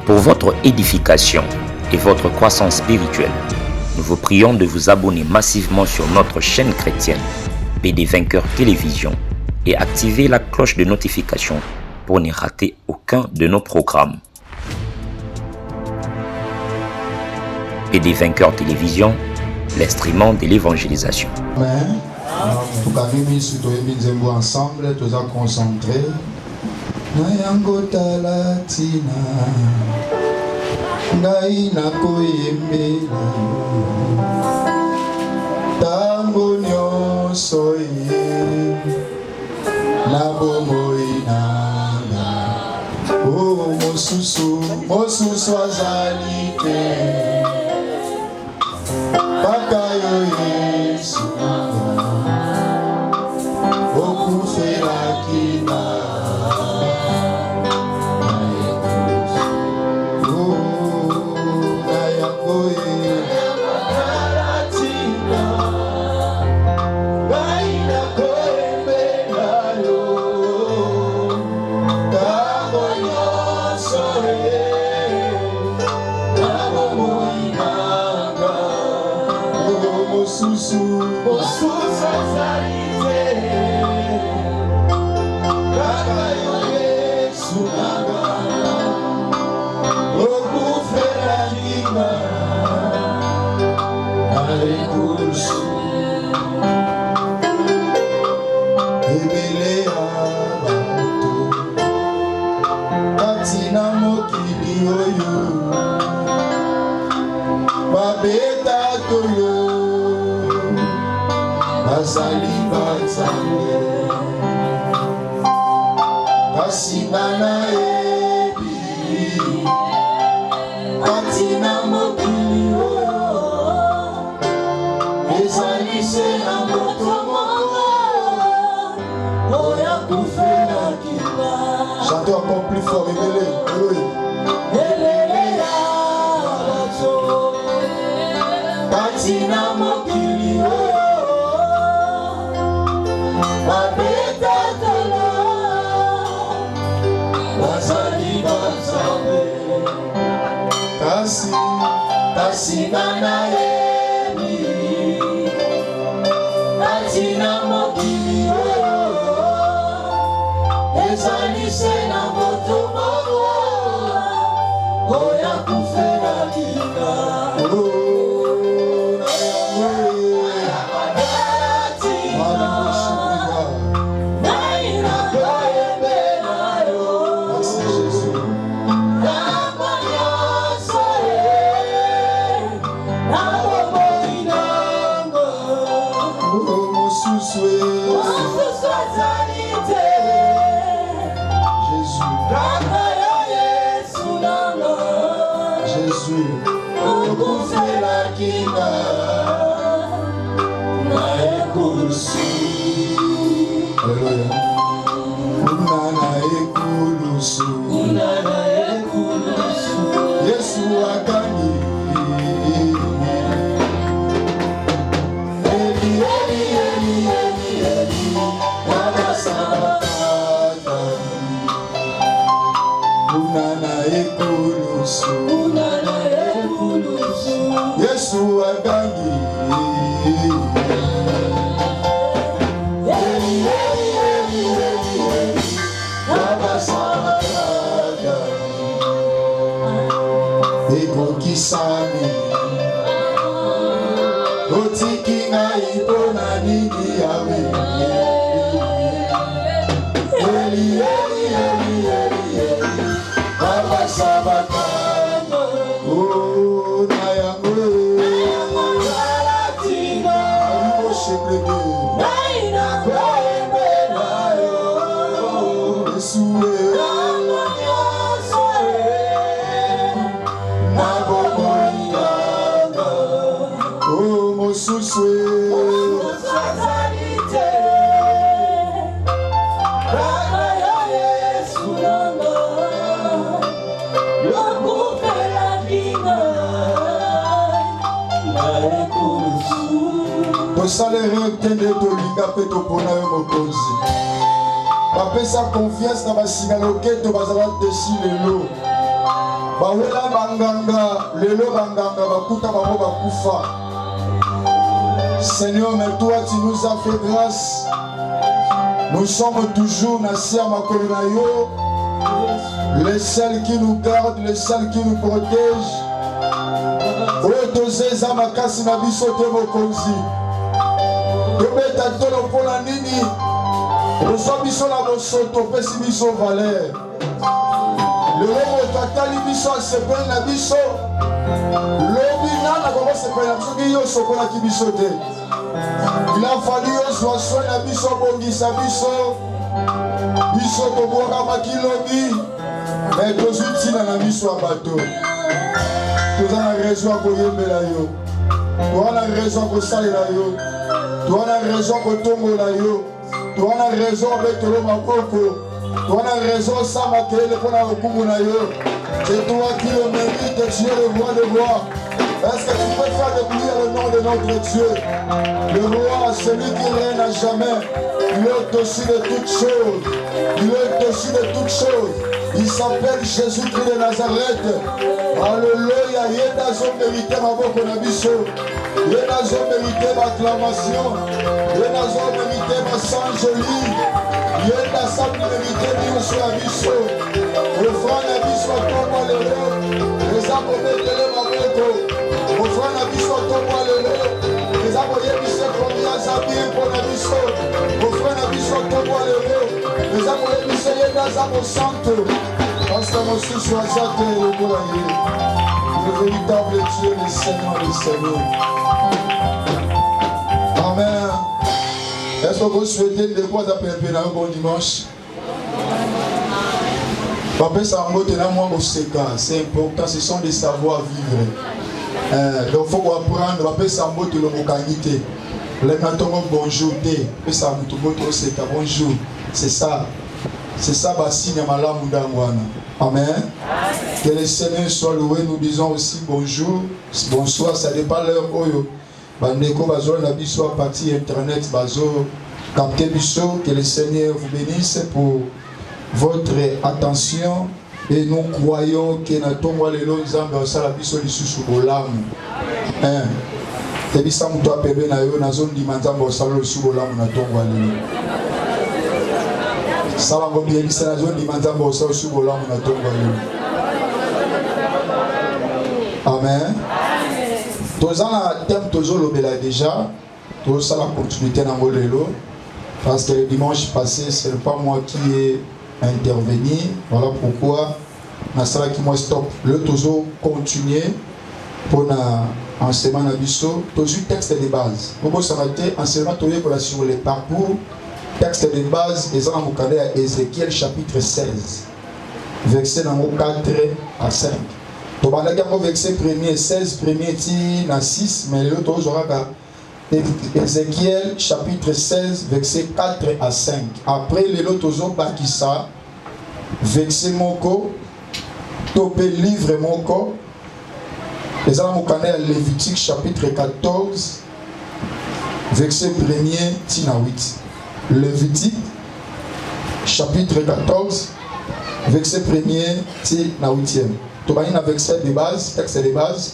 Pour votre édification et votre croissance spirituelle, nous vous prions de vous abonner massivement sur notre chaîne chrétienne PD Vainqueur Télévision et activer la cloche de notification pour ne rater aucun de nos programmes. PD Vainqueur Télévision, l'instrument de l'évangélisation. Amen. Ensemble, tous à concentrer. Nayango talatina, ngai na koyembela, tango nyonso ye, na bomoi nanga, oh mosusu azali te, pakayo Yesu, okufela kina. Chantez encore plus fort, révélez. bapesa confiance na basinga loketo bazala desi lelo bawela banganga lelo banganga bakuta bango bakufa. Seigneur, mais toi tu nous as fait grâce. Nous sommes toujours nasi à Makolonayo, les seuls qui nous gardent, les seuls qui nous protègent. Otozeza makasi na biso te mokonzi. Tobeta tolo mpona nini? Ozwa biso na bosoto pesi biso valeur. Lelo moto atali biso asepeli na biso. Lobi nana koko sepeli na biso ki yo sokolaki biso te. Il a fallu ozwa soin na biso bongisa biso. Biso tobwakamaki lobi. Mais tozwi ntina na biso ya bato. Toza na raison ya koyembela yo. Toza na raison ya kosalela yo. Toza na raison ya kotombola yo. Toza na raison ya betolo maboko. Toza na raison sa makelele mpona lokumu na yo. C'est toi qui le mérite, tu es le roi de rois. Est-ce que tu peux faire déblouir le nom de notre Dieu? Le roi, celui qui règne à jamais. Il est au-dessus de toutes choses. Il est au-dessus de toutes choses. Il s'appelle Jésus-Christ de Nazareth. Alléluia. Yéda zo mérité maboko na biso. Yéda zo mérité l'acclamation. Yéda zo mérité ma sang joli. Yéda sa mérité biso la biso. Offrant la biso tomba lelo. Les amo metele maboko. Offrant la biso tomba lelo. Les amo yebise combien ça bien pour la biso. Offrant la biso tomba lelo. Les amo yebise yéda zamo santo. Parce que nous sommes choisis le véritable Dieu, le Seigneur, le Seigneur. Amen. Est-ce que vous souhaitez de quoi appeler un bon dimanche? Papa, ça m'a montré moi au séquence. C'est important, ce sont des savoirs vivre. Donc il faut apprendre. Papa, ça m'a montré le mot qualité. Les maintenant bonjour, et ça m'a montré au séquence. Bonjour. C'est ça. C'est ça, Bassine Malamu Dangwana. Amen. Que le Seigneur soit loué. Nous disons aussi bonjour, bonsoir. Ça dépend de l'heure. Bandeko Bazo, la biso à partir internet, Bazo, capté biso. Que le Seigneur vous bénisse pour votre attention. Et nous croyons que nous avons les lois de la biso du sous-bolam. Et puis ça, nous avons payé na zone d'Imanzamba au salon du sous-bolam. Nous avons ça va bien, c'est la zone d'Imanzamba au salon du sous-bolam. Amen. Tous en a thème toujours le bel déjà. Tous ça la continuité dans le vélo. Parce que le dimanche passé, ce n'est pas moi qui ai intervenu. Voilà pourquoi na sala qui moi stop. Le toujours continuer pour enseignement na biso. Toujours texte de base. Pourquoi ça va être enseignement sur les parcours. Texte de base, et ça on à Ézéchiel chapitre 16, verset 4 à 5. Tu vas regarder verset 1er 16, 1er à 6, mais l'autre aura Ézéchiel chapitre 16, verset 4 à 5. Après, l'autre aura ça, verset moko, topé livre moko, et ça on à Lévitique chapitre 14, verset 1er à 8. Lévitique, chapitre 14, verset 1er à 8e. Tu vas un verset de base, texte de base,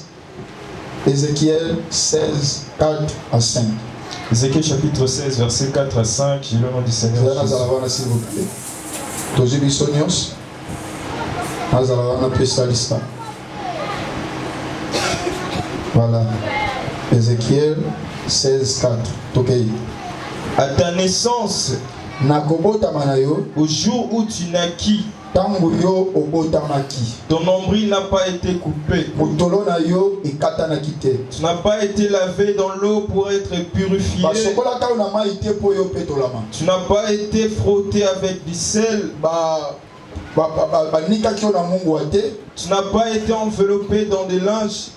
Ézéchiel 16, 4 à 5. Ézéchiel chapitre 16, verset 4 à 5, j'ai le nom du Seigneur. S'il vous plaît. Tous les sonios, voilà. Ézéchiel 16, 4. Tokei. À ta naissance, au jour où tu naquis, ton nombril n'a pas été coupé. Tu n'as pas été lavé dans l'eau pour être purifié. Tu n'as pas été frotté avec du sel. Tu n'as pas été enveloppé dans des linges.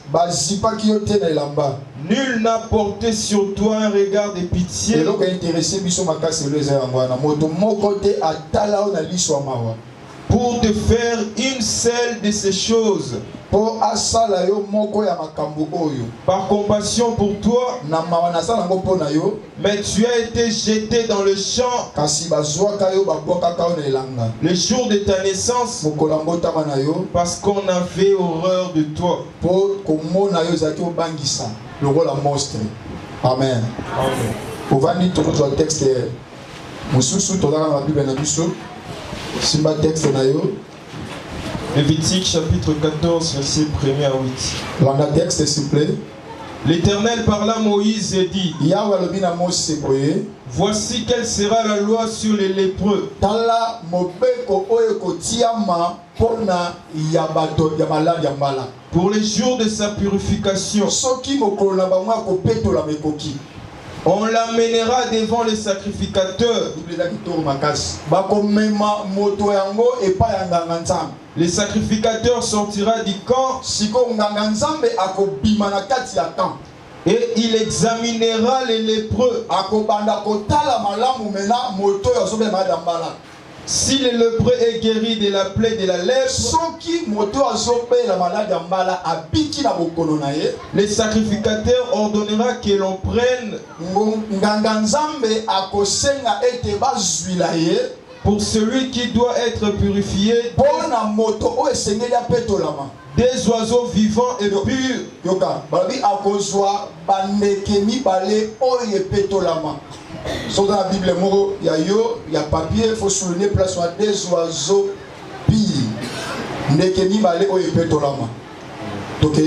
Nul n'a porté sur toi un regard de pitié. pour te faire une seule de ces choses. Po asala yo moko ya makambo oyo. Par compassion pour toi, Na mawana sala ngo pona yo. mais tu as été jeté dans le champ Kasi bazwaka yo babwaka ka na elanga. le jour de ta naissance, Mokola mbotama na yo. parce qu'on avait horreur de toi. Po komona yo zaki obangisa. Lokola monstre. Amen. Amen. Ovani tozwa texte mususu tozala na Bible na biso. Simba texte na yo. Lévitique chapitre 14, verset 1er à 8. Langa texte s'il vous plaît. L'Éternel parla à Moïse et dit, Yahweh lobi na Mose boye. voici quelle sera la loi sur les lépreux. Tala mobeko oyo kotiama pona ya bato ya malade ya mbala. Pour les jours de sa purification, Soki mokolo na bango akopetola mekoki. on l'amènera devant les sacrificateurs. Bakomema moto yango epa ya nganga nzambe. Les sacrificateurs sortira du camp Siko nganga nzambe akobima na kati ya camp. et il examinera les lépreux. Akobanda kotala malamu mena moto ya sobe malade mbala. Si le lépreux est guéri de la plaie de la lèpre, Soki moto azobe la malade mbala abiki na bokolo na ye. les sacrificateurs ordonnera que l'on prenne Nganga nzambe akosenga ete bazwila ye. pour celui qui doit être purifié Pona moto o esengeli apetolama. des oiseaux vivants et purs. Yoka, balabi akozwa bandeke mibale oyo epetolama. Sur dans la Bible, il y a papier, il faut souligner place soit des oiseaux pires. Ndeke mibale oyo epetolama. Ok?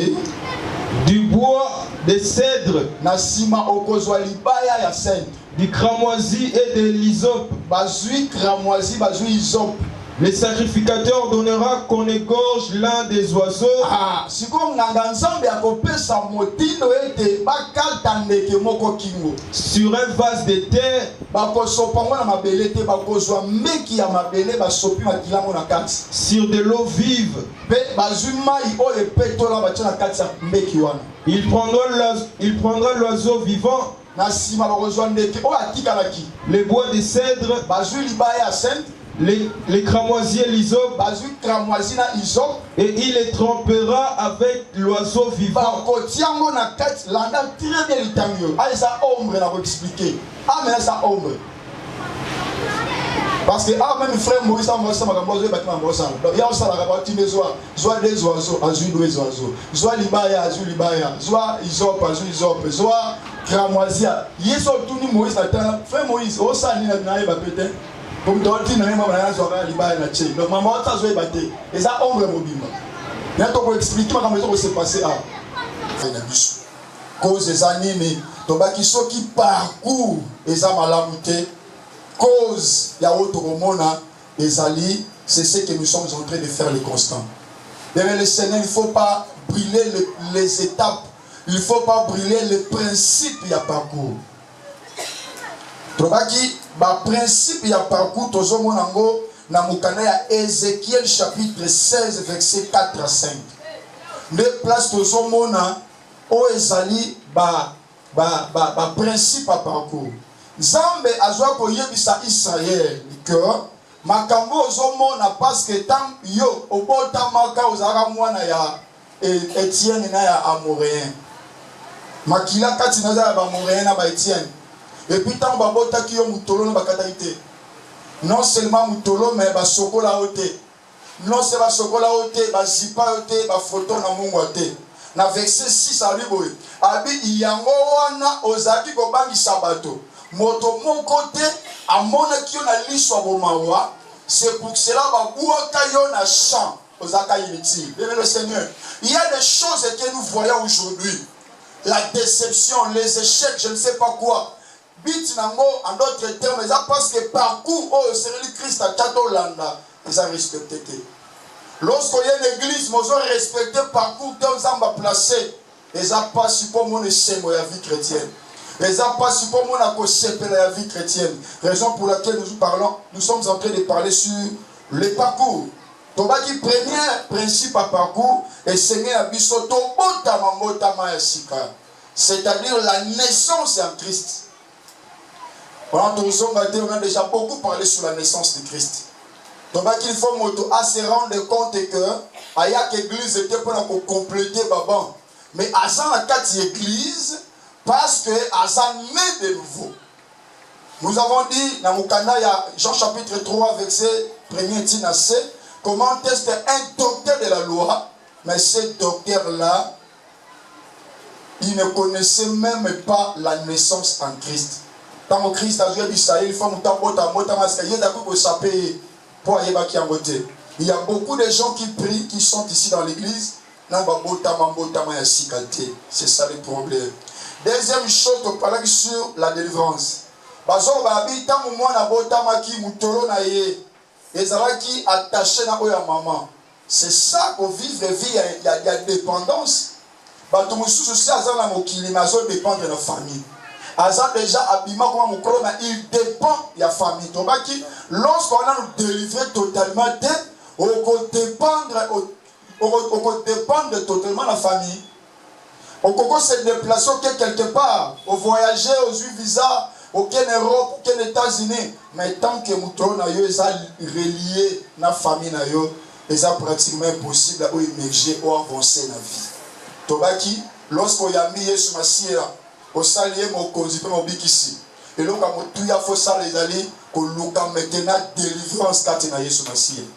Du bois de cèdre, Na sima okozwa libaya ya cèdre. du cramoisi et de l'hysope. Bazui cramoisi, bazui isop. Les sacrificateurs donnera qu'on égorge l'un des oiseaux Ah, siko nganga nzambe akopesa motindo ete bakalta ndeke moko kingo. sur un vase de terre Bakosopa ngo na mabele te, bakozwa meki ya mabele basopi makila ngo na kati. sur de l'eau vive. Pe bazwi mai oyo epetola batia na kati ya meki wana. Il prendra l'oiseau vivant, Na sima bakozwa ndeke oyo atikalaki. les bois de cèdre, Bazwi libaya ya cèdre, les cramoisis et l'hysope, bazwi cramoisi na isop. et il les trempera avec l'oiseau vivant. Bakotia ngo na kati landa très bien litangi yo. Ah, eza ombre na koexpliquer. Ah, mais eza ombre. Parce que ah, même frère Maurice a mangé ma gambo zo batima mbosa. Donc il y a aussi la rabatine des oiseaux, azui deux oiseaux. Soit libaya, azui libaya. Soit isop, azui isop. Soit cramoisia. Yeso tout ni Moïse attend. Frère Moïse, au sani na na ba pété. Comme toi tu n'as pas na zo ba libaya na tché. Donc maman ta zo baté. Et ça ombre mobile. Il y a tout pour expliquer comment ça s'est passé à. Cause des animés. Tobaki soki parcours eza malamu te. Cause ya otoromona ezali, c'est ce que nous sommes en train de faire le constant. Mais le Seigneur, il ne faut pas brûler les étapes, il ne faut pas brûler le principe ya parcours. Tobaki ba principe ya parcours tozomona ngo na mukana ya Ézéchiel chapitre 16 verset 4 à 5. Deux places tozomona o ezali ba principe à parcours. Nzambe azwa koyebisa Israël que makambo ozomona parce que tant yo obotamaka ozalaka mwana ya Étienne na ya Amoréen. Makila kati na za ba Amoréen na ba Étienne. Et puis tant babotaki yo mutolo na bakataki te. Non seulement mutolo mais ba sokola ote. Non c'est ba sokola ote, ba zipa ote, ba photo na mungu te. Na verset 6 à Bible. Abi yango wana ozaki ko bangisa bato. Moto mon côté amona ki yo na liswa bomawa, c'est pour cela babouaka yo na champ ozaka inutile. Le Seigneur, il y a des choses que nous voyons aujourd'hui, la déception, les échecs, je ne sais pas quoi. Bit nango en d'autres termes, ça parce que parcours oh c'est le Christ à Katolanda, ils ont respecté. Lorsqu'il y a une église, ils ont respecté parcours que nous avons placé, ils ont pas supposé mon échec la vie chrétienne. Les pas pour moi la vie chrétienne. Raison pour laquelle nous parlons, nous sommes en train de parler sur le parcours. Tobaki premier principe à parcours et Seigneur Abisoto Botama Yasika. C'est-à-dire la naissance en Christ. On a déjà beaucoup parlé sur la naissance de Christ. Donc il faut se rendre compte que il y a l'église était pour compléter Baban. Mais Azan a 4 églises parce que Azan met de nouveau. Nous avons dit dans Mukana, il y a Jean chapitre 3, verset 1er tina C, comment est-ce qu'un docteur de la loi, mais ce docteur-là, il ne connaissait même pas la naissance en Christ. Tant que Christ a joué d'Israël, il faut il y a beaucoup de gens qui prient, qui sont ici dans l'église. C'est ça le problème. Deuxième chose, on parle sur la délivrance. C'est ça qu'on vit, il y a dépendance. Dépendre de la famille. Déjà, il dépend de la famille. Lorsqu'on a nous délivré totalement, on peut dépendre totalement de la famille. On peut se déplacer quelque part, on voyager aux visa, aucun Europe, aucun États-Unis. Mais tant que nous sommes reliés à la famille, c'est pratiquement impossible d'émerger ou avancer dans la vie. Tobaki, lorsqu'on a mis sur ma scie, on s'allie mon conduit, mon bic ici. Et donc, il faut ça les alliés, qu'on nous maintenant délivrance quand on a sur ma scie.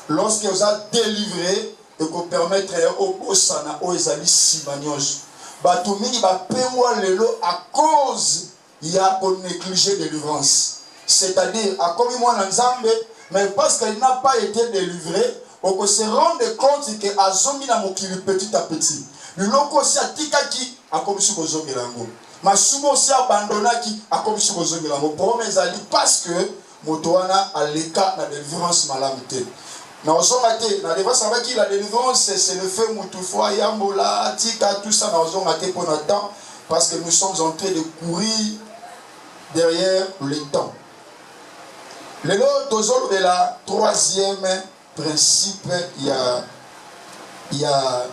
Lorsqu'on a délivré, et qu'on permet au Bosana, aux alliés simanios. Batumi va payer le lot à cause il y a une négligé de délivrance. C'est-à-dire, à comme moi dans Zambé, mais parce qu'il n'a pas été délivré, on peut se rendre compte que à Zomi na mokili petit à petit. Le loco si a tika qui a comme si vous zomi lango. Ma sumo si abandonna qui a comme si vous zomi lango. Pour mes alliés parce que motoana a l'état de délivrance malamité. Dans la délivrance, c'est le fait Moutoufoua, Yambola, Tika, tout ça, nous avons été pour notre temps, parce que nous sommes en train de courir derrière le temps. Le lot de la troisième principe, il y a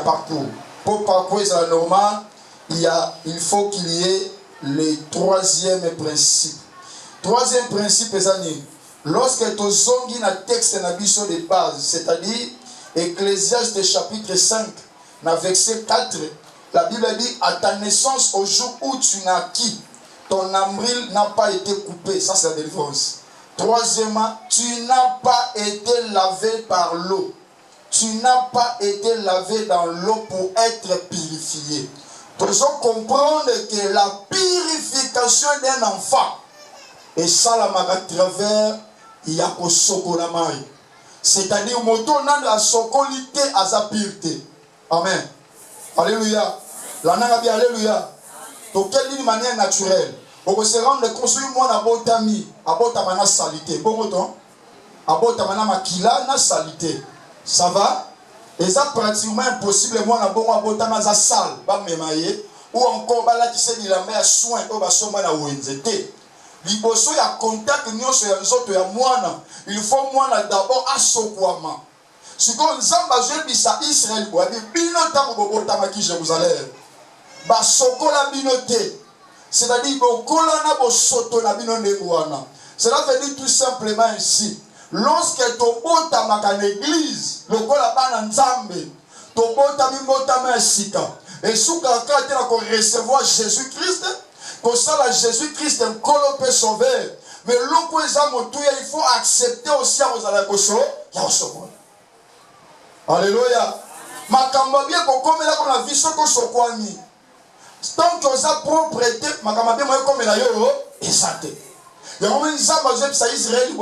parcours. Pour parcourir la normale, il faut qu'il y ait le troisième principe. Troisième principe, les amis. Lorsque tu zongi na texte na biso de base, c'est-à-dire Ecclésiaste chapitre 5, na verset 4, la Bible dit à ta naissance, au jour où tu naquis, ton nombril n'a pas été coupé. Ça, c'est la délivrance. Troisièmement, tu n'as pas été lavé par l'eau. Tu n'as pas été lavé dans l'eau pour être purifié. Nous devons comprendre que la purification d'un enfant, et ça, la à travers il y a qu'au sokolamai. C'est-à-dire, moto n'a la sokolité à sa pureté. Amen. Alléluia. La nagabi, alléluia. Donc, quelle manière naturelle. On se rend de construire moi na botami, abotama na salité. Bon moton, abotama na makila na salité. Ça va? Et ça pratiquement impossible moi na bon abotama za sale, ba memaye ou encore ba la tise ni la mer soin au ba soma na wenzete. Liboso ya contact nyonso ya nzoto ya mwana, il faut mwana d'abord asokwama. Siko nzamba jebisa Israël bo abi bino tango bobotama ki Jérusalem. Ba sokola binote. C'est-à-dire bokola na bo soto na bino ndengwana. Cela veut dire tout simplement ainsi. Lorsque to botama ka l'église, lokola bana nzambe, to botami botama sika. Et souka ka te na ko recevoir Jésus-Christ. Pour ça, Jésus-Christ est un colopé sauveur. Mais l'eau il faut accepter aussi à vous aller alléluia. Ma bien comme là qu'on a vu ce qu'on soit quoi ni. Tant que ça propreté, ma bien moi comme là yo et ça te. Il y a un moment ça Israël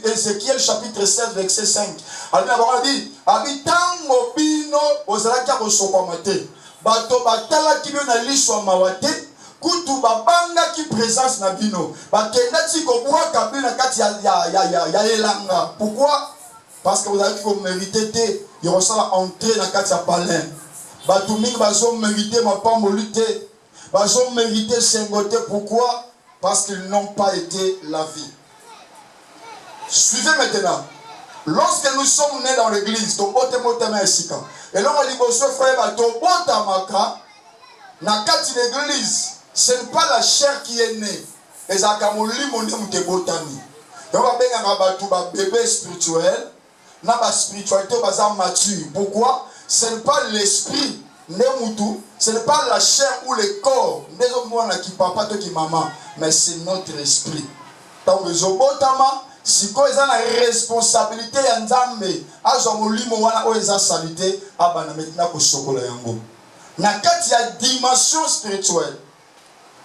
Ézéchiel chapitre 16 verset 5. Alors on dit habitant mobino ozala ka ko maté. Bato batala ki na liswa mawate. Kutu babanga qui présence na bino bakenda ti ko bwa kabina kati ya elanga. Pourquoi? Parce que vous avez dit que vous méritez te il resala entrer na kati ya palin. Batu mingi bazo mériter ma pas molité. Bazo mériter sengoté. Pourquoi? Parce qu'ils n'ont pas été lavés. Suivez maintenant. Lorsque nous sommes nés dans l'église, to botemotema esika. Et là on dit bosso frère bato botamaka na kati l'église. Ce n'est pas la chair qui est née. Et Zakamoli mon te botami. Donc on va faire bébé spirituel, na ba spiritualité baza mature. Pourquoi? Ce n'est pas l'esprit, ce n'est pas la chair ou le corps, qui papa to qui maman, mais c'est notre esprit. Donc zobotama siko eza na responsabilité ya Nzambe azwa molimo wana o eza salité abana maintenant ko sokola yango. Na kati ya dimension spirituelle,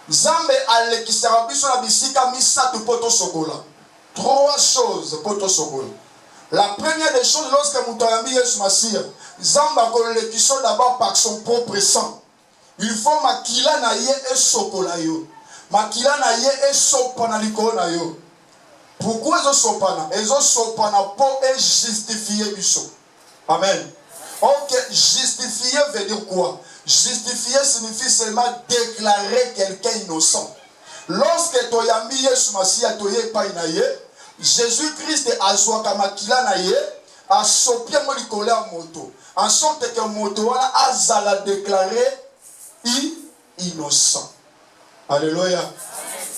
Nzambe alekisaka biso na bisika misato poto sokola. 3 choses poto sokola. La première des choses, lorsque Moutayambi Yesu Masia, Zamba kolekisho d'abord par son propre sang. Il faut makila na ye et sokola yo. Makila na ye et sopana likolo na yo. Pourquoi ezo sopana? Ezo sopana pour justifier biso. Amen. Ok, justifier veut dire quoi? Justifier signifie seulement déclarer quelqu'un innocent. Lorsque Toyambi Yesu Masia toye pa inaye, Jésus-Christ a joué makila na ye, a sopia mo likolo ya moto. En sorte que moto wana azala déclaré innocent. Alléluia.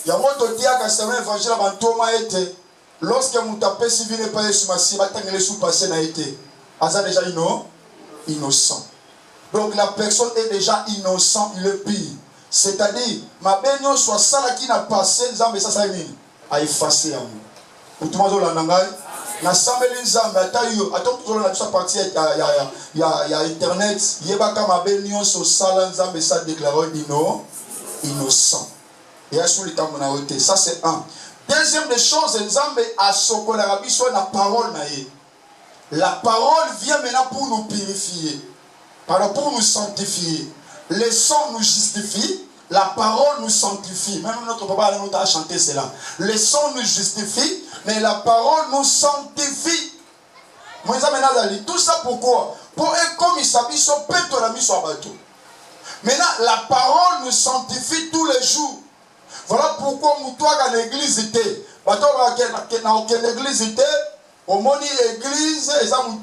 Ya moto dia ka sema évangile bantoma ete lorsque moto apesi vine pa Yesu Masiya batangele sous passé na ete aza déjà innocent. Donc la personne est déjà innocent, il est pire. C'est-à-dire ma benyo soit sala qui n'a passé Nzambe ça nini a effacé ya mo. Mutumazo la nangai na sambeli Nzambe atayo atokuzolo na tsa partie ya internet yebaka ma benyo so sala Nzambe ça déclaré innocent. Et à celui qui ça c'est un. Deuxième des choses, Nzambe a sokola biso na parole na ye. La parole vient maintenant pour nous purifier, pour nous sanctifier. Le sang nous justifie, la parole nous sanctifie. Même notre papa nous a chanté cela. Le sang nous justifie, mais la parole nous sanctifie. Tout ça pourquoi? Pour être comme il s'habille sur Petro la mise sur bateau. Maintenant, la parole nous sanctifie tous les jours. Voilà pourquoi nous à l'église était. Bateau dans aucune église était. Au moni église, ils ont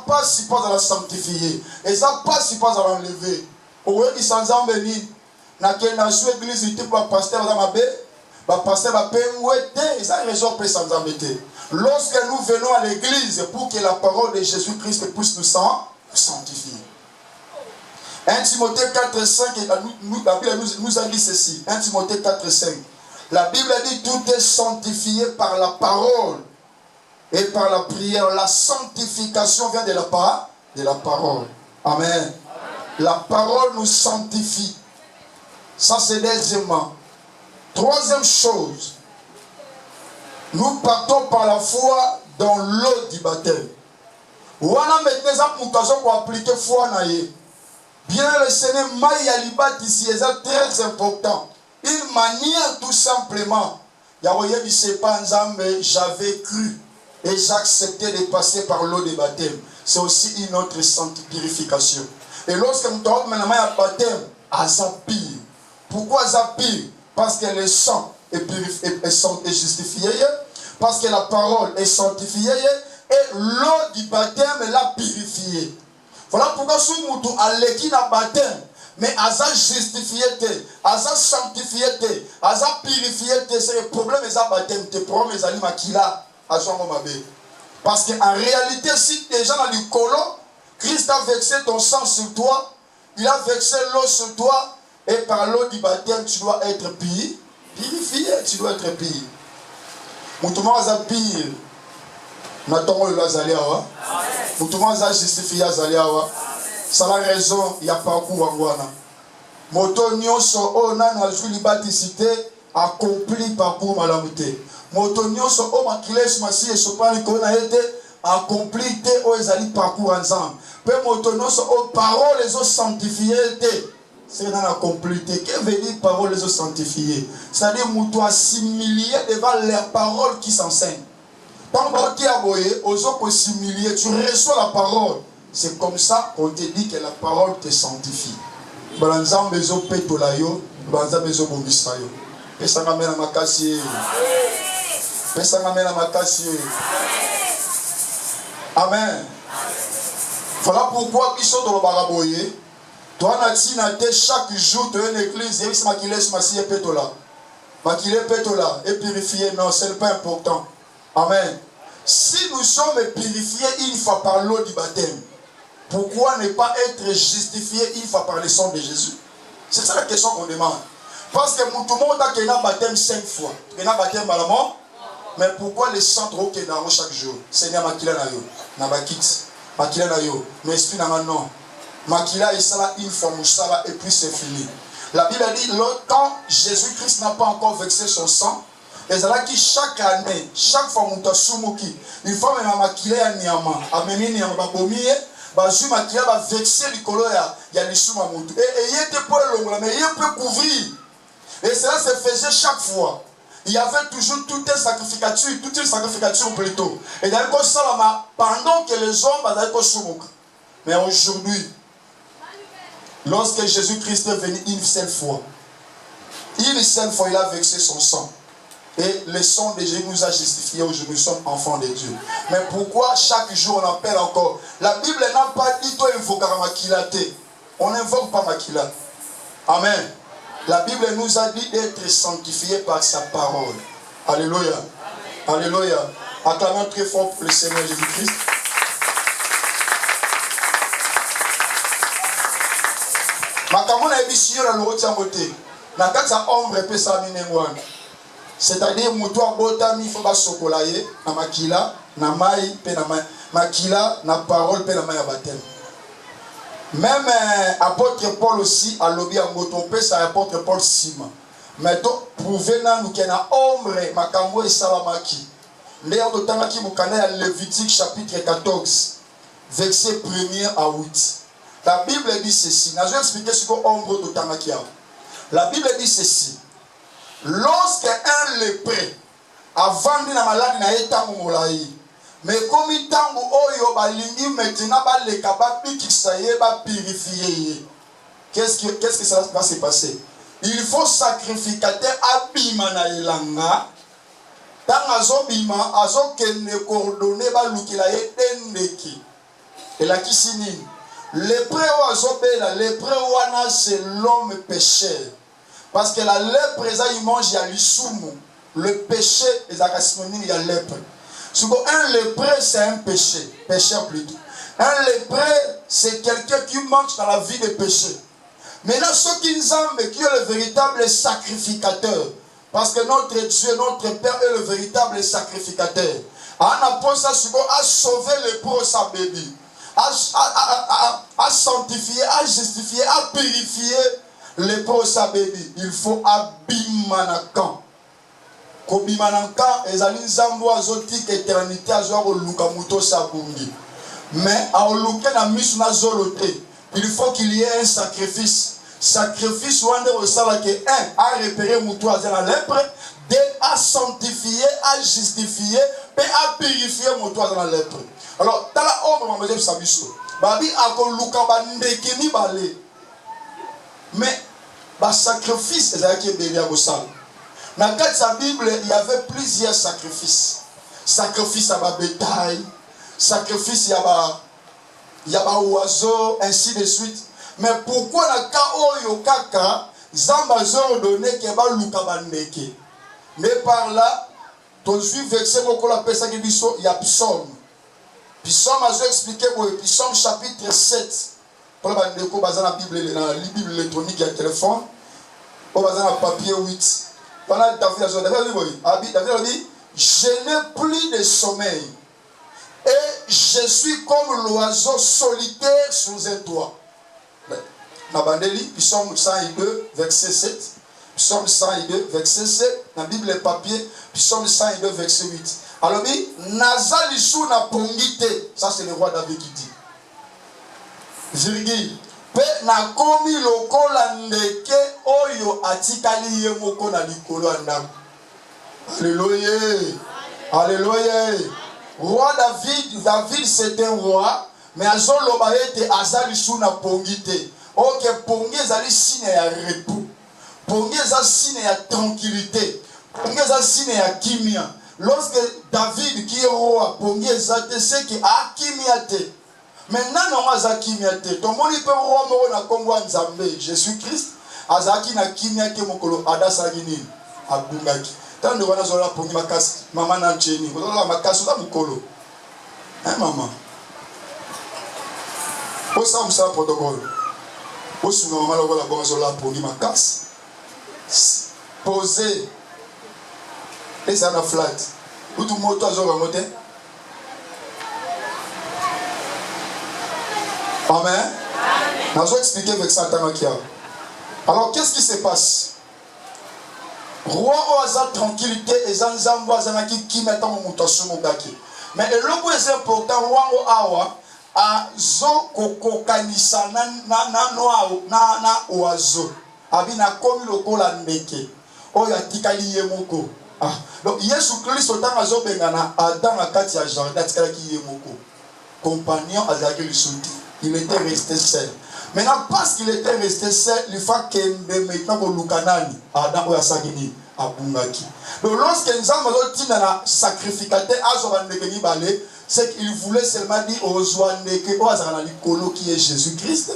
pas si pas à la sanctifier. Ils ont pas si pas à l'enlever. Au lieu qu'ils s'en embellit. N'a qu'une église était pour pasteur dans ma baie. Pasteur va payer ils ont raison pour s'en embêter. Lorsque nous venons à l'église pour que la parole de Jésus-Christ puisse nous sanctifier. 1 Timothée 4, 5, la Bible nous a dit ceci. 1 Timothée 4, 5. La Bible dit tout est sanctifié par la parole et par la prière. La sanctification vient de la parole. Amen. La parole nous sanctifie. Ça c'est deuxièmement. Troisième chose. Nous partons par la foi dans l'eau du baptême. Wana maintenant pour appliquer foi na ye. Bien le Seigneur, ici est très important. Une manière tout simplement. J'avais cru et j'acceptais de passer par l'eau de baptême. C'est aussi une autre purification. Et lorsque nous avons un baptême, azapir. Pourquoi azapir? Parce que le sang est justifié, parce que la parole est sanctifiée et l'eau du baptême l'a purifiée. Voilà pourquoi si nous avons un baptême, mais asa justifié, asa sanctifié, asa purifié, c'est le problème de baptême, le problème de makila, parce qu'en réalité, si tu es dans le colo, Christ a versé ton sang sur toi, il a versé l'eau sur toi, et par l'eau du baptême, tu dois être purifié, tu dois être pire. Moutouma asa pire. Natongo le lazali awa. Moutouma asa justifié azali awa. C'est la raison, il y a parcours wangwana. Moto nyonso o nana ju libaticité accompli parcours malamute. Moto nyonso o makiles masi et sopani kona ete accompli te o ezali parcours ensemble. Pe moto nyonso o parole les o sanctifié te. C'est dans la complété. Que veut dire parole les sanctifiées? C'est-à-dire que nous assimilé devant les paroles qui s'enseignent. Quand tu as tu reçois la parole. C'est comme ça qu'on te dit que la parole te sanctifie. Amen. Voilà pourquoi ils sont dans le baraboye. Toi, chaque jour, tu as une église, et il y a et purifié. Non, ce n'est pas important. Amen. Si nous sommes purifiés une fois par l'eau du baptême, pourquoi ne pas être justifié une fois par le sang de Jésus? C'est ça la question qu'on demande. Parce que tout le monde a un baptême 5 fois. Il y a un baptême à la mort. Mais pourquoi les centres au Kenya chaque jour? Seigneur Makila na yo, na bakit, Makila na yo, mais esprit na non. Makila il sera une fois moussala et puis c'est fini. La Bible dit quand Jésus-Christ n'a pas encore versé son sang, et c'est là qui chaque année, chaque fois mouta sumuki, il faut même Makila ya niama, ameni niama babomiye, bazu Makila va vexer le colo ya lisuma moutou. Et il était pour le long, mais il peut couvrir. Et cela se faisait chaque fois. Il y avait toujours toute une sacrificature plutôt. Et d'ailleurs, pendant que les hommes avaient mais aujourd'hui, lorsque Jésus-Christ est venu une seule fois, il a versé son sang. Et le sang de Jésus nous a justifiés aujourd'hui, nous sommes enfants de Dieu. Mais pourquoi chaque jour on appelle encore? La Bible n'a pas dit toi invoquer Makila. On n'invoque pas Makila. Amen. La Bible nous a dit d'être sanctifiés par sa parole. Alléluia. Amen. Alléluia. Acclamons très fort pour le Seigneur Jésus-Christ. C'est-à-dire, moutoua botami faut pas sokolaye na makila na mai pe na makila na parole pe na mai baptême. Même apôtre Paul aussi a lobby en motope ça apôtre Paul Sima. Mais to prouver na nous qu'il na ombre makambo et salamaki. L'air de Tanaki Mukane à Lévitique chapitre 14 verset 1er à 8. La Bible dit ceci. Je vais expliquer ce qu'est ombre de Tanaki. La Bible dit ceci. Lorsque un lépreux a vendu la maladie na etango molayi, mais comme il tango oyo balingi maintenant ba le kaba pikisaye ba purifier. Qu'est-ce que ça va se passer? Il faut sacrificateur abima na ilanga. Tant azobima azokene coordonner ba lukila etendeki. Et la kisini. Lépreux azobela lépreux wana c'est l'homme pécheur. Parce que la lèpre, il mange, il y a l'issoumou. Le péché, il y a la lèpre. Un lépreux, c'est un péché. Pécheur plutôt. Un lépreux, c'est quelqu'un qui mange dans la vie de péché. Maintenant, ceux qui nous aiment, qui est le véritable sacrificateur. Parce que notre Dieu, notre Père est le véritable sacrificateur. A sauvé le lépreux sa bébé. À sanctifier, à justifier, à purifier. Les prosa baby, il faut abimanakan. Kobimanakan, ezali nzambo azotik éternité azwa luka muto sabungi. Mais à oluke na misu na zolote, il faut qu'il y ait un sacrifice. Sacrifice wande osala ke un a repérer muto azala lèpre, deux à sanctifier, à justifier, et à purifier muto azala lèpre. Alors, dans la ombre mamede sabiso, babi akoluka bandeke mi balé. Mais, le sacrifice, dans la Bible, il y avait plusieurs sacrifices. Sacrifice à la bétail, sacrifice à la oiseau, ainsi de suite. Mais pourquoi la K.O. Kaka, Zambazor donné Keba Lukabandeke? Mais par là, ton juif vexé, il y a Psaume. Psaume a expliqué, Psaume chapitre 7. Pour la Bible électronique, il y a téléphone. Pour la papier 8. Pendant David a dit, je n'ai plus de sommeil. Et je suis comme l'oiseau solitaire sous un toit. Nabandeli, Psaume 102, verset 7. Psaume 102, verset 7. La Bible papier, Psaume 102, verset 8. Alors, Nazalisou na pongite. Ça, c'est le roi David qui dit. Virgile. Pe na komi lokola ndeke oyo atikali ye moko na likolo andako. Alléluia. Alléluia. Roi David c'est un roi, mais azoloba ete azali suna pongite. Ok, pongi ezali signe ya repos. Pongi ezali signe ya tranquillité. Pongi ezali signe ya kimia. Lorsque David qui est roi, pongi ezate c'est que a kimia te. Maintenant, non, Azaki miate. Ton moni peut roi moro na Congo Nzambe. Jésus-Christ, Azaki na kimiate mokolo adasagini abungaki. tant de wana zola pongi makasi maman na cheni zola makasi za mukolo hein maman pour ça ça protocole pour ce maman là voilà bon zola pongi makasi poser et ça na flat ou tout moto azora moté amen n'a pas expliqué avec ça tamakia. Alors qu'est-ce qui se passe? Roi oaza tranquillité et zanzambo azanaki qui mettant mon mutation mugaki. Mais le logo est important roi o awa a zo koko kanisa na noa na oazo. Abina komi lokola ndeke. Oya tikali yemoko. Ah donc Yesu Christ otanga azo bengana Adam akati ya jardin tikali yemoko. Compagnon azaki le souti. Il était resté seul. Maintenant, parce qu'il était resté seul, il faut qu'il maintenant que Lukanani, Adam ou Asagini, Abungaki. Donc, lorsque nous avons dit dans la sacrificateur, c'est qu'il voulait seulement dire aux Zouaneke, aux Azanali Kolo qui est Jésus-Christ,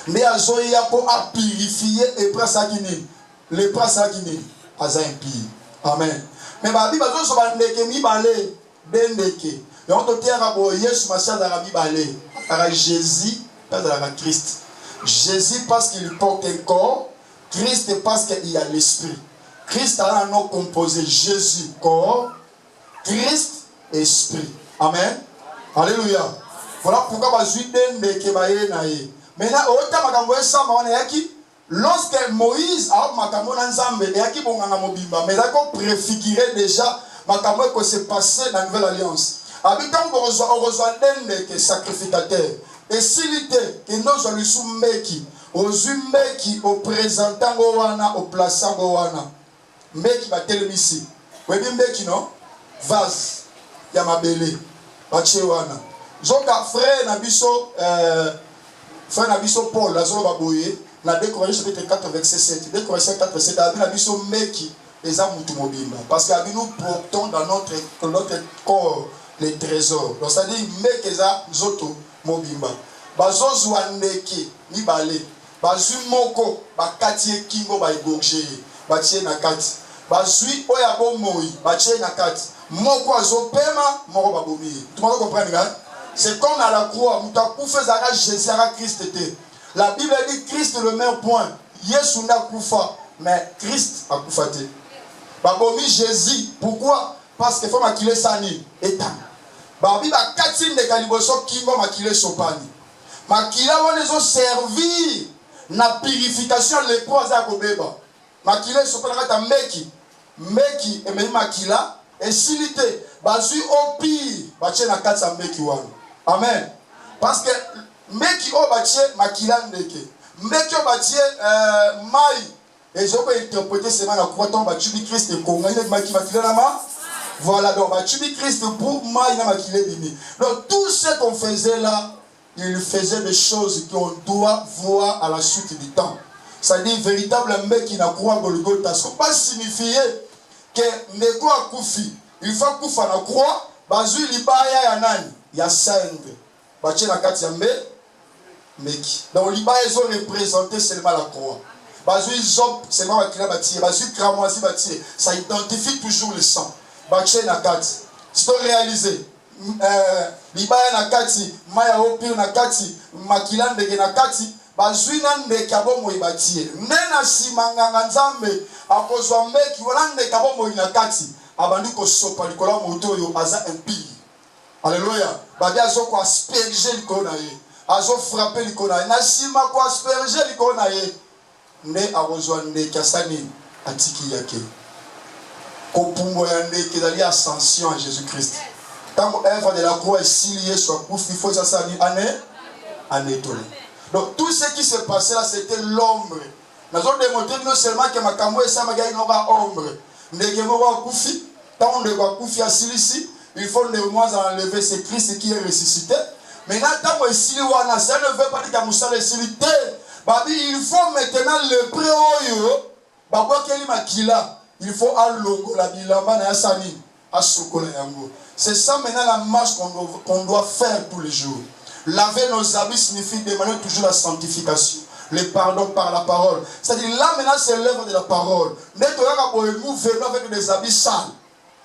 mais à Zoya pour purifier et prendre Sagini, les prendre Sagini, Aza impie. Amen. Mais Babi, Bazo Sobaneke, mi balé, Bendeke. Et on te dit à Yesu, ma chère d'Arabi balé, à Jésus, pas de la Christ. Jésus parce qu'il porte un corps, Christ parce qu'il y a l'esprit. Christ a un nom composé Jésus, corps, Christ, esprit. Amen. Alléluia. Voilà pourquoi maintenant, lorsque Moïse a mais d'accord préfigurer déjà ce qui s'est passé dans la nouvelle alliance. Habitant on reçoit des sacrificateurs. Et s'il était que nous allons soumettre aux meki au présentant gowana au plaçant gowana meki va télémisi webi meki non vase ya mabele bache wana zoka frère na biso Paul la zolo baboye na 2 Corinthiens chapitre 4 verset 7 2 Corinthiens 4 verset 7 na biso meki eza mutu mobimba parce que nous portons dans notre corps les trésors donc ça dit meki eza zoto mobimba bazozwa ndeke mibale bazwi moko bakati kingo ba egorger batie na kati bazwi oya bomoi batie na kati moko azopema moko babomi tout le monde comprend nga c'est comme à la croix mutakufa zaka Jésus à Christ était la Bible dit Christ le meilleur point Yesu na kufa mais Christ a kufa te babomi Jésus pourquoi parce que faut makile sani etam babi bakati ndeka liboso kingo makile sopani makila wana ezo servir na purification les poids à kobeba makila sopana kata meki emeli makila esilite bazui opi bache na kati ya meki wana amen parce que meki o bache makila ndeke meki o bache mai ezoko interpréter seulement na croix tombe bachubi Christ et kongani makila na ma voilà donc bachubi Christ pour mai na makila bimi donc tout ce qu'on faisait là il faisait des choses qu'on doit voir à la suite du temps. C'est-à-dire, véritablement, qui n'a croix Golgotha. Ce n'est pas signifier que Nego a koufi. Il faut koufi à la croix. Bazu libaya ya nani. Ya sende. Bache na kati ya meki. Donc, libaya ils ont représenté seulement la croix. Bazu ils ont seulement la bâtir. Bazu cramoisi bâtir. Ça identifie toujours le sang. Bache na kati. C'est réalisé. Libaya na kati maya opir na kati makila ndege na kati bazwi na ndeke abomo ibatie nena simanganga nzambe akozwa meki wala ndeke abomo na kati abandi ko sopa likola moto yo aza impie alléluia babi azo ko asperger likona ye azo frapper likona na sima ko asperger likona ye ne akozwa ndeke asani atiki yake ko pumbo ya ndeke dali ascension à Jésus-Christ. Tant œuvre de la croix est siliée sur la il faut ça année. Donc tout ce qui se passait là, c'était l'ombre. Nous avons démontré non seulement que ma camoué ça m'a gagné n'aura ombre. Tant on doit couper à silici, il faut enlever ce Christ qui est ressuscité. Maintenant, tant qu'on est sili wana, ça ne veut pas dire que nous silité. Il faut maintenant le préoyo. Il faut allonger la bilamba na yasani. C'est ça maintenant la marche qu'on doit faire tous les jours. Laver nos habits signifie demander toujours la sanctification. le pardon par la parole. C'est-à-dire là maintenant c'est l'œuvre de la parole. Nous venons avec des habits sales.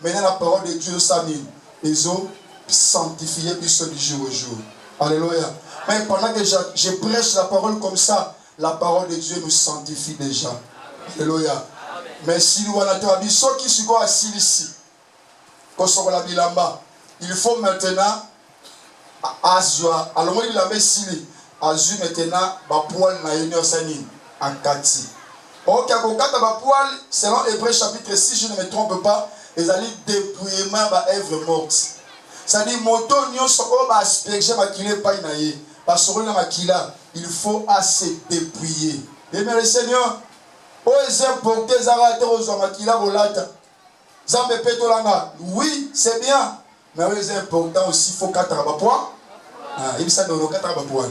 Maintenant la parole de Dieu s'amène. Ils ont sanctifié du jour au jour. Alléluia. Mais pendant que je prêche la parole comme ça, la parole de Dieu nous sanctifie déjà. Alléluia. Mais si nous avons ceux qui sont assis ici, il faut maintenant azwa alors il avait sili azu maintenant ba poil na yenyo sanine en kati. OK, kokata ba poil selon Hébreux chapitre 6, je ne me trompe pas, ils allaient dépouillement ba œuvre morte. Ça dit moto nyonso o ba asperger makile pa na ye. Ba sorona makila, il faut assez dépouiller. Et mais le Seigneur o ezemporter zarate ozo makila bolata. Zambe petolanga. Oui, c'est bien. Mais c'est important aussi, il faut qu'à poids. Ah, il s'agit de quatre poids.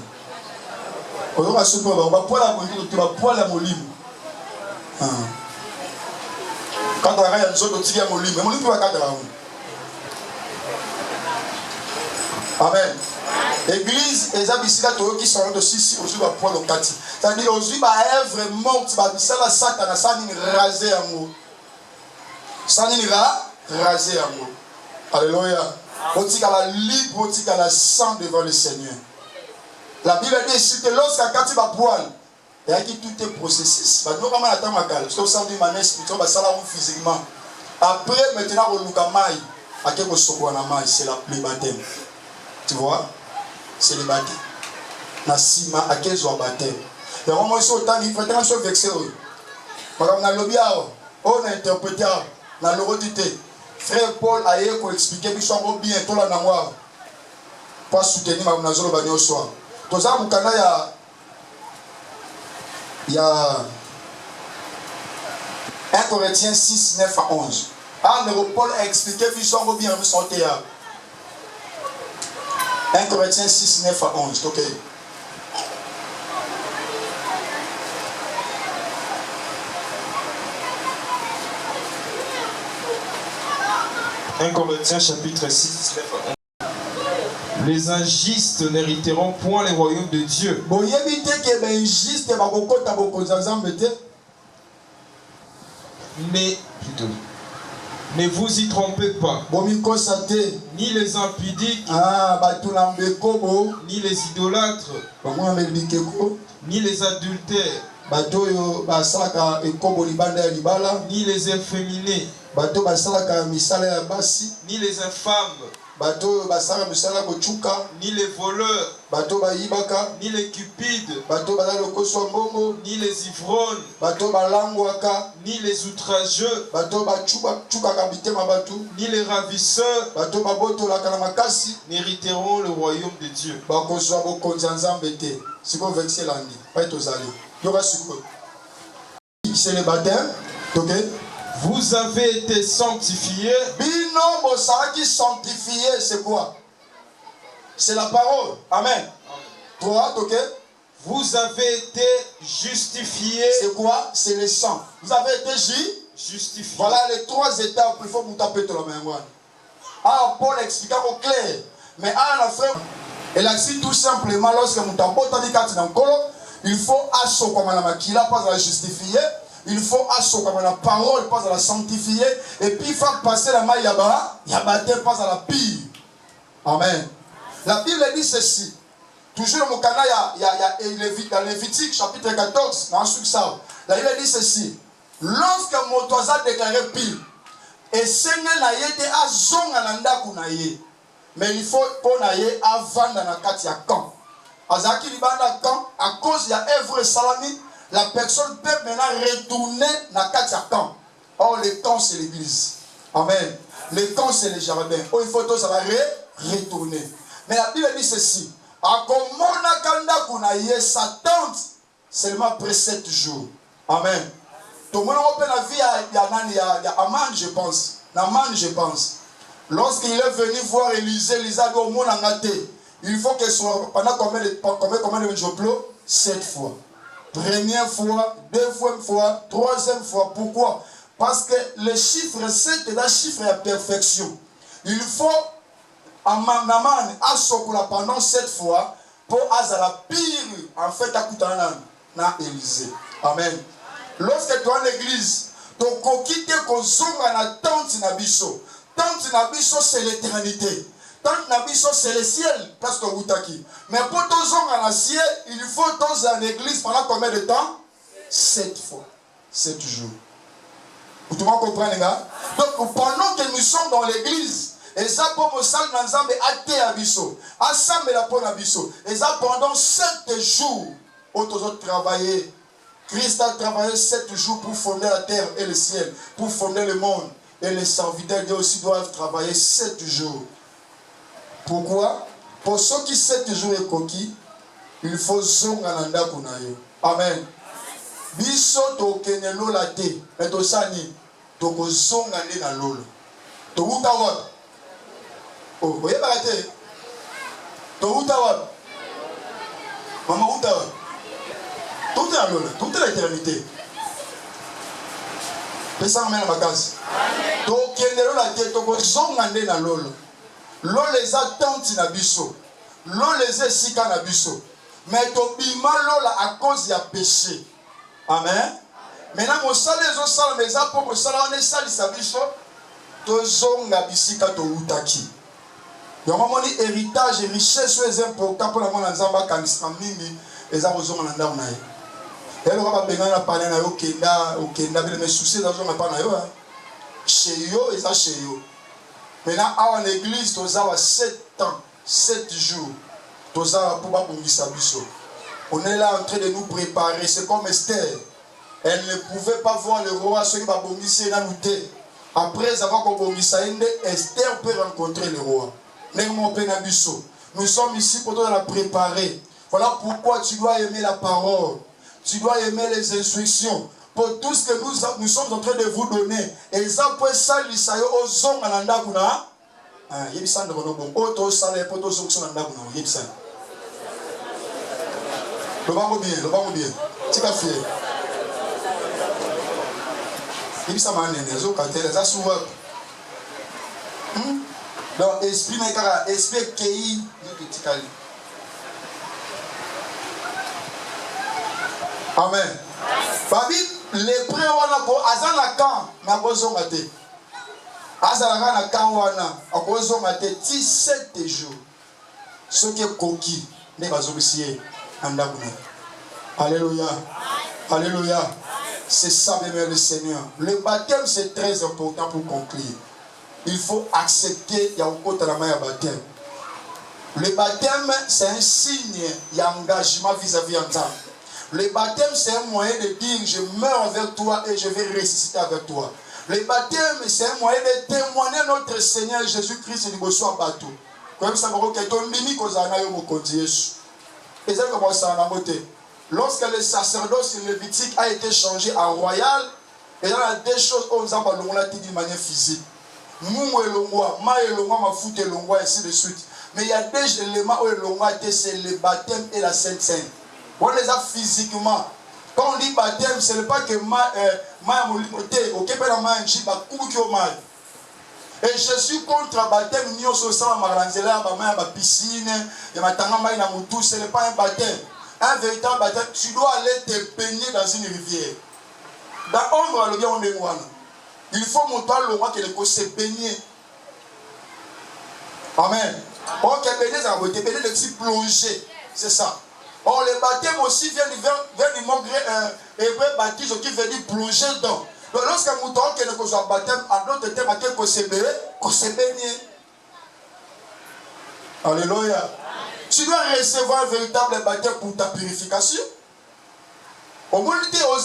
On va se trouver, on va poids la moline, tu vas poids la moline. Quand on a une zone de tigre à moline, mais moline, tu vas quatre. Amen. L'église, les abysses qui sont de six, aujourd'hui, va poids le kati. C'est-à-dire, aujourd'hui, va œuvre morte, ça la satana, ça n'est rasé à mot. Ça n'est rasé à mot. Alléluia. La libre, la sang devant le Seigneur. La Bible dit que lorsqu'un kati va poil, il y a qui tout est processus. Nous comment attendre ma cale. Parce que ça dit manière spirituelle, ça là physiquement. Après maintenant au lukamai, à quel moment c'est le baptême. Tu vois? C'est le baptême. Nasima à quel jour baptême. Et au moins autant il faut être un peu vexé. Madame na lobia, on a interprété dans l'autorité. Frère Paul a expliqué que soit bien tout la nangwa pas soutenir ma nazolo banyo soir. Tout ça mukana ya 1 Corinthiens 6 9 à 11. Paul a expliqué que soit bien santé à 1 Corinthiens 6 9 à 11. OK. 1 Corinthiens chapitre 6, 9 à 11. Les injustes n'hériteront point les royaumes de Dieu. Mais plutôt, ne vous y trompez pas. Ni les impudiques, ni les idolâtres, ni les adultères, ni les efféminés, ni les infâmes, ni les voleurs, ni les cupides, ni les ivrognes, ni les outrageux, ni les ravisseurs n'hériteront le royaume de Dieu. C'est le baptême. Ok. Vous avez été sanctifiés. Binombo qui sanctifié, c'est quoi? C'est la parole. Amen. Toi, ok. Vous avez été justifiés. C'est quoi? C'est le sang. Vous avez été justifiés. Voilà les trois étapes. Il faut vous taper tout la mémoire. Ah, Paul explique au clair. Mais ah, la frère, elle a dit tout simplement lorsque vous tapez dans le colo, il faut assurer comme la maquille, pas à la justifier. Il faut assurer comme la parole, pas à la sanctifier. Et puis il faut passer la maille là-bas, il y a baptême, pas à la pire. Amen. La Bible dit ceci. Toujours dans mon canal, il y a dans Lévitique chapitre 14, dans ça. La Bible dit ceci. Lorsque mon toit a déclaré pile, et Seigneur n'a été à zongananda kunaye. Mais il faut qu'on aille avant dans la carte ya camp. Azaki libanda camp, à cause de l'œuvre salami, la personne peut maintenant retourner dans la carte ya camp. Or, le camp c'est l'église. Amen. Le camp c'est le jardin. Or, il faut tout ça va retourner. Mais la Bible dit ceci. A komona kanda kunaye sa tente seulement après 7 jours. Amen. Tout le monde a la vie il y a Aman, je pense. Naman, je pense. Lorsqu'il est venu voir Élisée, Élisée a dit au monde en gâté. Il faut qu'elle soit pendant combien de jours? 7 fois. Première fois, deuxième fois, troisième fois. Pourquoi? Parce que le chiffre 7 est un chiffre de perfection. Il faut Naman a pendant 7 fois pour Azara pire en fait à Koutanan. na Élysée. Amen. Lorsque tu es en église, tu as quitté qu'on zonga na tente na biso. Tente na biso c'est l'éternité. Tente na biso c'est le ciel, parce que utaki. Mais pour ton zonga na ciel, il faut ton en église pendant combien de temps? 7 fois. 7 jours. Vous comprenez, les gars? Donc pendant que nous sommes dans l'église, et ça pour me salle dans Nzambe até abisso, ensemble la pour abisso. Et ça pendant 7 jours, autres travailler. Christ a travaillé 7 jours pour fonder la terre et le ciel, pour fonder le monde. Et les serviteurs de Dieu aussi doivent travailler 7 jours. Pourquoi? Pour ceux qui 7 jours est conquis, il faut zongananda kunayo. Amen. Biso to kenelo la te, mais to sani, to ko zongane na lolo. To uta wat. Oh, vous voyez pas te? To uta wat. Maman uta wat. Tout est dans l'eau, tout est l'éternité. Mais ça m'amène à ma case. Donc, il y a la tête, donc, ils dans l'eau. L'eau les attentes na biso. L'eau les est sika na biso. Mais tu bima l'eau à cause du péché. Amen. Maintenant, mon salut, les autres salles, mais ça, pour mon salut, on est sali sa biso. Tu zonga bisika to utaki. Donc, on dit héritage et richesse, c'est important pour la monde en Zamba, quand ils sont mimi, et ça, ils ont un endroit. Et alors, on va bien parler na yo kenda, mais soucis dans on pas na yo. Chez yo et ça chez yo. Maintenant, en église, tu as 7 ans, 7 jours. Tu as pour pas on est là en train de nous préparer. C'est comme Esther. Elle ne pouvait pas voir le roi, ce qui va bomber dans nous. Après avoir commis ça, Esther peut rencontrer le roi. Nous sommes ici pour te la préparer. Voilà pourquoi tu dois aimer la parole. Tu dois aimer les instructions. Pour tout ce que nous sommes en train de vous donner. Et ça peut salir ça aux hommes à l'andaguna. Il y a des bon. Autre salaire pour tous ceux qui sont en andaguna. Il y a des le bango bien. Tu as fait. Il y a des gens qui ont souvent. Donc, esprit n'est esprit qui est. Amen. Babi, les prêts wana ko azana kan na bozonga te. Azana na kan wana akozonga te 17 jours. Ce qui est conquis ne va zobisier andabuna. Alléluia. Alléluia. C'est ça même le Seigneur. Le baptême c'est très important pour conclure. Il faut accepter yakota la main baptême. Le baptême c'est un signe d'engagement vis-à-vis d'Nzambe. Le baptême, c'est un moyen de dire je meurs avec toi et je vais ressusciter avec toi. Le baptême, c'est un moyen de témoigner notre Seigneur Jésus-Christ du Bosso à bateau. Comme ça, et c'est comment ça a monté. Lorsque le sacerdoce lévitique a été changé en royal, il y a des choses où nous avons d'une manière physique. Nous, ainsi de suite. Mais il y a des éléments où c'est le baptême et la Sainte Seine. On les a physiquement. Quand on dit baptême, ce n'est pas que et je suis contre le baptême. Ce n'est pas un baptême. Un véritable baptême, tu dois aller te baigner dans une rivière. Il faut montrer le roi qui se baigner. Amen. Ok, baigner, c'est plonger. C'est ça. Or, le baptême aussi vient du mot hébreu baptise qui veut dire plonger dans. Donc, lorsque nous avons un baptême, en d'autres termes, qu'on se baigne. Alléluia. Tu dois recevoir un véritable baptême pour ta purification. Au moins, parce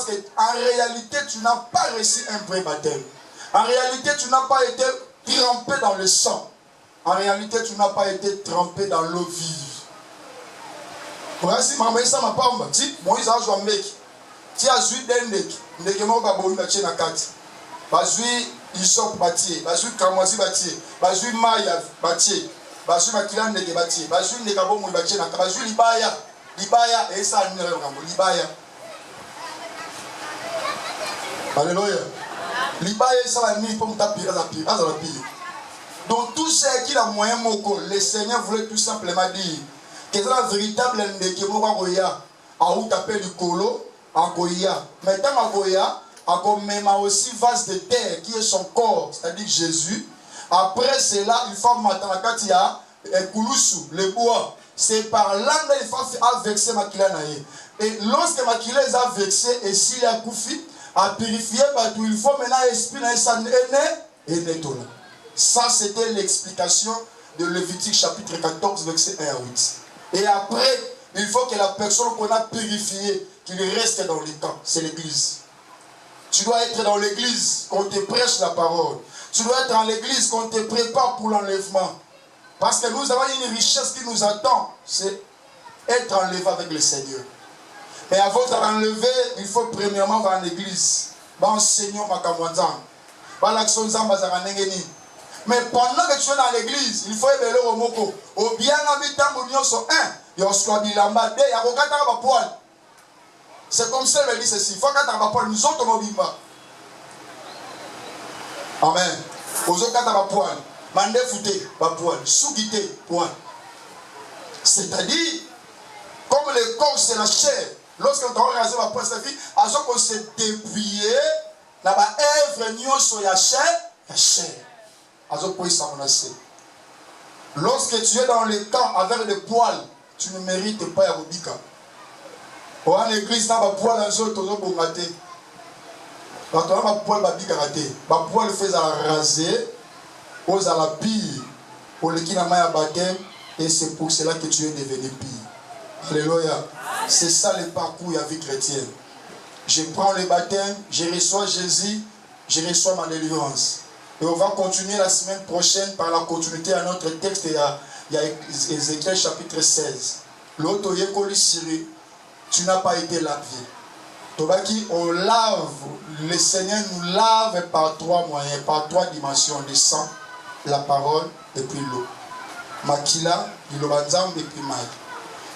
qu'en réalité, tu n'as pas reçu un vrai baptême. En réalité, tu n'as pas été trempé dans le sang. En réalité, tu n'as pas été trempé dans l'eau vive. Voici, maman, ça m'a pas dit, Moïse a joué un mec. Tu as joué d'un mec. Ndeke moka boyi na chena kati. Bazui Isop batier, bazui Kamwazi batier, bazui Maya batier, bazui Makila ndeke batier, bazui ndeka bomo batier na bazui Libaya et ça nous Libaya. Alléluia. Libaya ça va ni pour me taper à la pire. Donc tout ce qui a moyen moko, le Seigneur voulait tout simplement dire que c'est la véritable ndeke moko akoya auta pe likolo akoya. Mais tant akoya akomema aussi vase de terre qui est son corps, c'est-à-dire Jésus. Après cela, il faut matin kati ya ekulusu le bois. C'est par là qu'il faut vexer makila naye. Et lorsque makila a vexé et s'il a koufi à purifier, il faut maintenant esprit na sa et nettoyer. Ça c'était l'explication de Lévitique chapitre 14 verset 1 à 8. Et après, il faut que la personne qu'on a purifiée, qu'il reste dans le temps, c'est l'église. Tu dois être dans l'église quand on te prêche la parole. Tu dois être dans l'église quand on te prépare pour l'enlèvement. Parce que nous avons une richesse qui nous attend, c'est être enlevé avec le Seigneur. Mais avant d'être enlevé, il faut premièrement voir l'église. Enseignons ma kamwanzang. Mais pendant que tu es dans l'église, il faut élever au moko. Au bien habitant, au sont un. C'est comme ça le dit ceci. Il faut que nous autres nos bimba. Amen. Aux autres poil. Mandé fouté, poil. Sougité, point. C'est-à-dire, comme le corps c'est la chair, lorsqu'on a rasé ma poil, c'est-à-dire, à ce qu'on s'est dépouillé, là-bas, œuvre nion sur la chair. Lorsque tu es dans le camp avec des poils, tu ne mérites pas Yarobika. En église, tu as des poils, tu as des raté. Tu as des poils, tu as raté. Les poils font raser, aux à la pire, pour le qui n'a pas baptême, et c'est pour cela que tu es devenu pire. Alléluia. C'est ça le parcours de la vie chrétienne. Je prends le baptême, je reçois Jésus, je reçois ma délivrance. Et on va continuer la semaine prochaine par la continuité à notre texte. Il y a Ézéchiel chapitre 16. L'autre, tu n'as pas été lavé. On lave, le Seigneur nous lave par trois moyens, par trois dimensions, le sang, la parole et puis l'eau. Makila, l'obanzam et puis maï.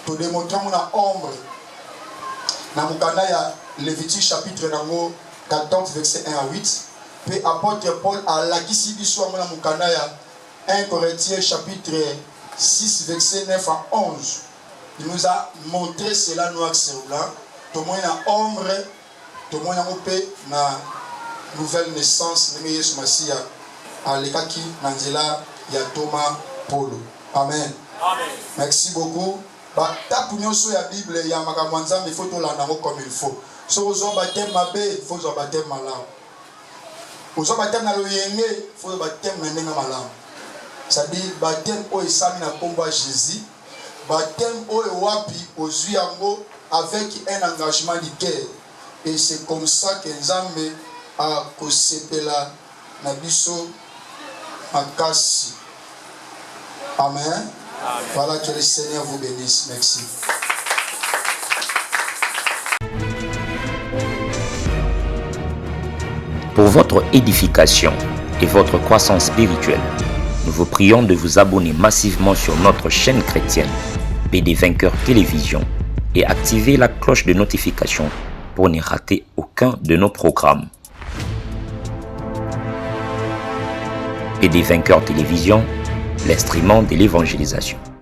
Pour démontrer mon ombre. Dans le Lévitique chapitre 14 verset 1 à 8. Puis apôtre Paul a l'acquis du soir mon amoukandaya 1 Corinthiens chapitre 6 verset 9 à 11. Il nous a montré cela noir sur blanc. Tout le monde a ombre, tout le monde a na nouvelle naissance de Jésus Massia à l'écaki Nandela ya Thomas Polo. Amen. Amen. Merci beaucoup. Tape sur la Bible, il y a makamwanza mais il faut tout l'anago comme il faut. Si vous avez baptême mabé, il faut vous baptême malade. Vous avez baptême dans le yéngé, il faut vous baptême dans le malade. C'est-à-dire baptême au esami na combat Jésus, baptême au wapi aux yuango avec un engagement du cœur. Et c'est comme ça que Nzambe a kosepela na biso makasi. Amen. Amen. Voilà, que le Seigneur vous bénisse. Merci. Pour votre édification et votre croissance spirituelle, nous vous prions de vous abonner massivement sur notre chaîne chrétienne PD Vainqueur Télévision et activer la cloche de notification pour ne rater aucun de nos programmes. PD Vainqueur Télévision, l'instrument de l'évangélisation.